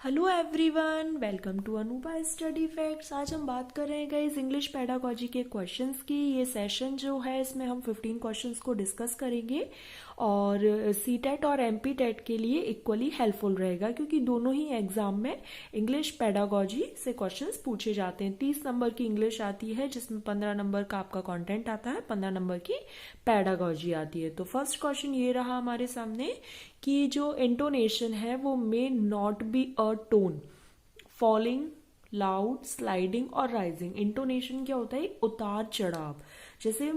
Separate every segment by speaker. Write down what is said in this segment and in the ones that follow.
Speaker 1: Hello everyone, welcome to Anupa study facts. आज हम बात कर रहे हैं गाइस इंग्लिश पेडागोजी के क्वेश्चंस की। ये सेशन जो है इसमें हम 15 क्वेश्चंस को डिस्कस करेंगे और सीटेट और एमपी टेट के लिए इक्वली हेल्पफुल रहेगा क्योंकि दोनों ही एग्जाम में इंग्लिश पेडागोजी से क्वेश्चंस पूछे जाते हैं। 30 नंबर की इंग्लिश आती है जिसमें 15 नंबर का आपका कंटेंट आता है, 15 नंबर की पेडागोजी आती है। तो फर्स्ट क्वेश्चन ये रहा हमारे सामने कि जो इंटोनेशन है वो may not be a tone, falling, loud, sliding और राइजिंग। इंटोनेशन क्या होता है? उतार चढ़ाव। जैसे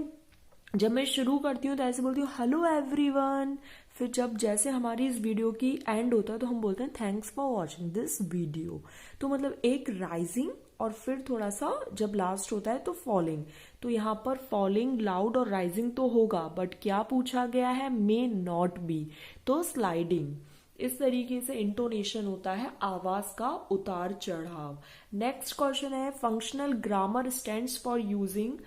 Speaker 1: जब मैं शुरू करती हूँ तो ऐसे बोलती हूँ हेलो एवरीवन, फिर जब जैसे हमारी इस वीडियो की एंड होता है तो हम बोलते हैं thanks for watching this video. तो मतलब एक राइजिंग और फिर थोड़ा सा जब लास्ट होता है तो फॉलिंग। तो यहाँ पर फॉलिंग, लाउड और राइजिंग तो होगा, बट क्या पूछा गया है? मे नॉट बी, तो स्लाइडिंग। इस तरीके से इंटोनेशन होता है आवाज का उतार चढ़ाव। नेक्स्ट क्वेश्चन है functional grammar stands for using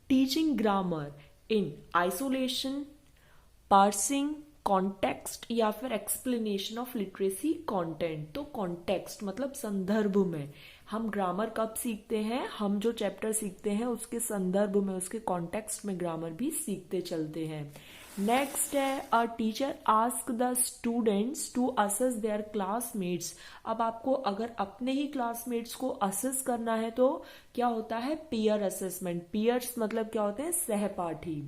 Speaker 1: teaching grammar in isolation, parsing, context या फिर एक्सप्लेनेशन ऑफ लिटरेसी कंटेंट। तो कॉन्टेक्स्ट मतलब संदर्भ में। हम ग्रामर कब सीखते हैं? हम जो चैप्टर सीखते हैं उसके संदर्भ में, उसके कॉन्टेक्स्ट में ग्रामर भी सीखते चलते हैं। नेक्स्ट है a teacher ask the students to assess their classmates. अब आपको अगर अपने ही क्लासमेट्स को असेस करना है तो क्या होता है? Peer assessment. पीयर्स मतलब क्या होते हैं? सहपाठी।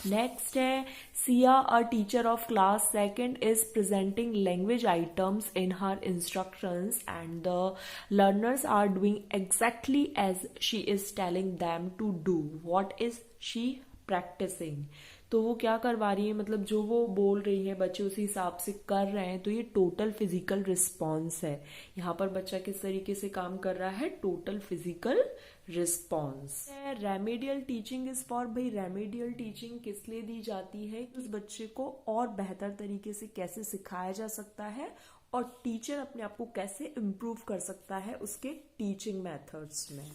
Speaker 1: नेक्स्ट है Siya a teacher of class second is presenting language items in her instructions and the learners are doing exactly as she is telling them to do. What is she practising? तो वो क्या करवा रही है, मतलब जो वो बोल रही है बच्चे उसी हिसाब से कर रहे हैं। तो ये टोटल फिजिकल रिस्पॉन्स है। यहाँ पर बच्चा किस तरीके से काम कर रहा है? Total physical response. Remedial teaching is for, भाई रेमेडियल टीचिंग किस लिए दी जाती है? उस बच्चे को और बेहतर तरीके से कैसे सिखाया जा सकता है और टीचर अपने आप को कैसे इम्प्रूव कर सकता है उसके टीचिंग मेथड्स में।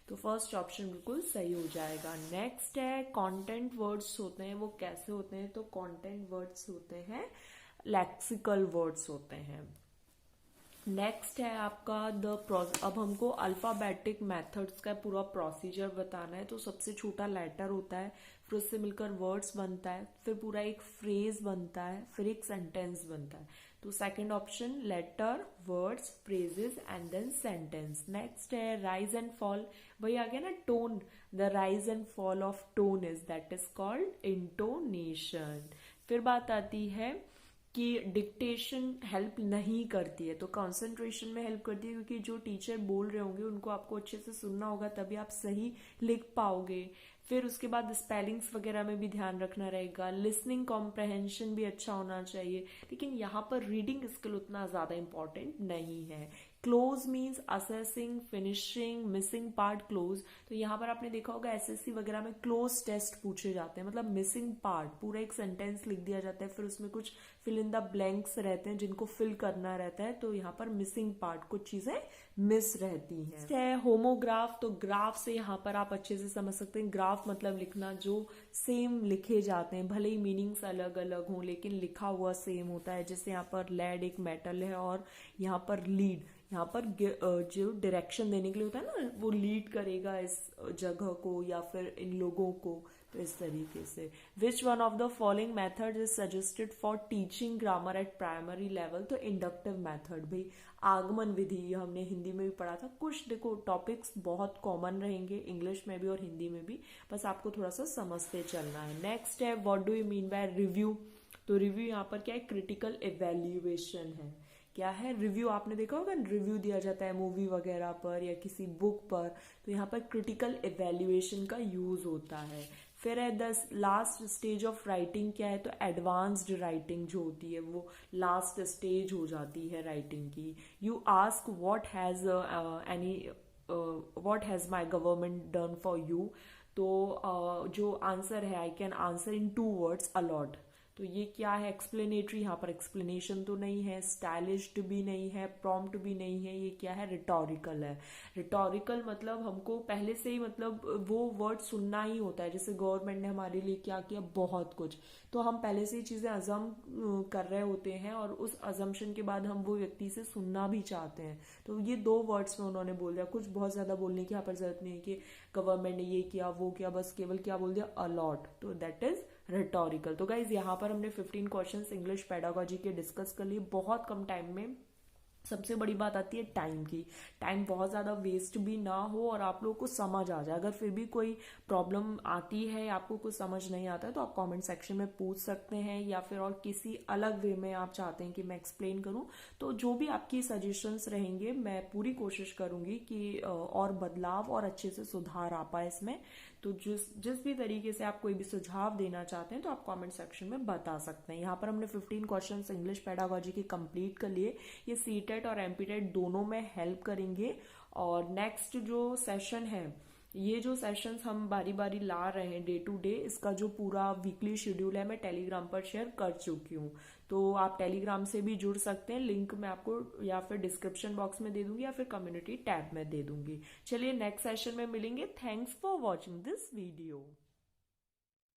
Speaker 1: तो फर्स्ट ऑप्शन बिल्कुल सही हो जाएगा। नेक्स्ट है कंटेंट वर्ड्स होते हैं, वो कैसे होते हैं? तो कंटेंट वर्ड्स होते हैं लेक्सिकल वर्ड्स होते हैं। नेक्स्ट है आपका अब हमको अल्फाबेटिक मेथड्स का पूरा प्रोसीजर बताना है। तो सबसे छोटा लेटर होता है, फिर उससे मिलकर वर्ड्स बनता है, फिर पूरा एक फ्रेज बनता है, फिर एक सेंटेंस बनता है। तो second option letter, words, phrases and then sentence. Next है राइज एंड फॉल। वही आ गया ना tone. The rise and fall of tone is that is called intonation. फिर बात आती है कि डिक्टेशन हेल्प नहीं करती है, तो कंसंट्रेशन में हेल्प करती है क्योंकि जो टीचर बोल रहे होंगे उनको आपको अच्छे से सुनना होगा, तभी आप सही लिख पाओगे। फिर उसके बाद स्पेलिंग्स वगैरह में भी ध्यान रखना रहेगा। लिसनिंग कॉम्प्रहेंशन भी अच्छा होना चाहिए, लेकिन यहाँ पर रीडिंग स्किल उतना ज्यादा इंपॉर्टेंट नहीं है। Close means assessing, finishing, missing part close. तो यहाँ पर आपने देखा होगा एसएससी वगैरह में क्लोज टेस्ट पूछे जाते हैं, मतलब मिसिंग पार्ट पूरा एक सेंटेंस लिख दिया जाता है, फिर उसमें कुछ फिल इन द ब्लैंक्स रहते हैं जिनको फिल करना रहता है। तो यहाँ पर मिसिंग पार्ट, कुछ चीजें मिस रहती हैं। होमोग्राफ, तो ग्राफ से यहाँ पर आप अच्छे से समझ सकते हैं। ग्राफ मतलब लिखना जो सेम लिखे जाते हैं, भले ही मीनिंग्स अलग अलग हों लेकिन लिखा हुआ सेम होता है। जैसे यहाँ पर लेड एक मेटल है और यहाँ पर लीड, यहाँ पर जो डायरेक्शन देने के लिए होता है ना, वो लीड करेगा इस जगह को या फिर इन लोगों को। तो इस तरीके से which one of the following method is suggested for teaching grammar eight primary level? तो इंडक्टिव मेथड। भाई आगमन विधि, ये हमने हिंदी में भी पढ़ा था। कुछ देखो टॉपिक्स बहुत कॉमन रहेंगे इंग्लिश में भी और हिंदी में भी, बस आपको थोड़ा सा समझते चलना है। नेक्स्ट है what do you mean by review? तो रिव्यू यहाँ पर क्या है? क्रिटिकल इवेल्युएशन है। क्या है? रिव्यू। आपने देखा होगा रिव्यू दिया जाता है मूवी वगैरह पर या किसी बुक पर, तो यहाँ पर क्रिटिकल इवेल्युएशन का यूज होता है। फिर है the last stage of writing. क्या है? तो एडवांस्ड राइटिंग जो होती है वो लास्ट स्टेज हो जाती है राइटिंग की। You ask what has what has my government done for you? तो जो आंसर है I can answer in 2 words a lot. तो ये क्या है, एक्सप्लेनेटरी, यहाँ पर एक्सप्लेनेशन तो नहीं है, स्टाइलिश्ड भी नहीं है, प्रॉम्प्ट भी नहीं है, ये क्या है, रिटोरिकल है। रिटोरिकल मतलब हमको पहले से ही मतलब वो वर्ड सुनना ही होता है, जैसे गवर्नमेंट ने हमारे लिए क्या किया, बहुत कुछ, तो हम पहले से ही चीजें अजम कर रहे होते हैं और उस अजम्पशन के बाद हम वो व्यक्ति से सुनना भी चाहते हैं। तो ये 2 वर्ड्स में उन्होंने बोल दिया, कुछ बहुत ज्यादा बोलने की यहाँ पर जरूरत नहीं है कि गवर्नमेंट ने ये किया वो किया, बस केवल क्या बोल दिया, अलॉट, तो दैट इज रिटोरिकल। तो गाइज यहाँ पर हमने 15 क्वेश्चंस इंग्लिश पेडागोजी के डिस्कस कर लिए बहुत कम टाइम में। सबसे बड़ी बात आती है टाइम की, टाइम बहुत ज्यादा वेस्ट भी ना हो और आप लोगों को समझ आ जाए। अगर फिर भी कोई प्रॉब्लम आती है, आपको कुछ समझ नहीं आता है, तो आप कमेंट सेक्शन में पूछ सकते हैं, या फिर और किसी अलग वे में आप चाहते हैं कि मैं एक्सप्लेन करूं, तो जो भी आपकी सजेशंस रहेंगे मैं पूरी कोशिश करूंगी कि और बदलाव और अच्छे से सुधार आ पाए इसमें। तो जिस भी तरीके से आप कोई भी सुझाव देना चाहते हैं तो आप कमेंट सेक्शन में बता सकते हैं। यहाँ पर हमने 15 क्वेश्चंस इंग्लिश पेडागोजी के कंप्लीट कर लिए। ये सीटेट और एमपीटेट दोनों में हेल्प करेंगे। और नेक्स्ट जो सेशन है, ये जो सेशंस हम बारी बारी ला रहे हैं डे टू डे, इसका जो पूरा वीकली शेड्यूल है मैं टेलीग्राम पर शेयर कर चुकी हूँ, तो आप टेलीग्राम से भी जुड़ सकते हैं। लिंक मैं आपको या फिर डिस्क्रिप्शन बॉक्स में दे दूंगी या फिर कम्युनिटी टैब में दे दूंगी। चलिए नेक्स्ट सेशन में मिलेंगे। Thanks for watching this video.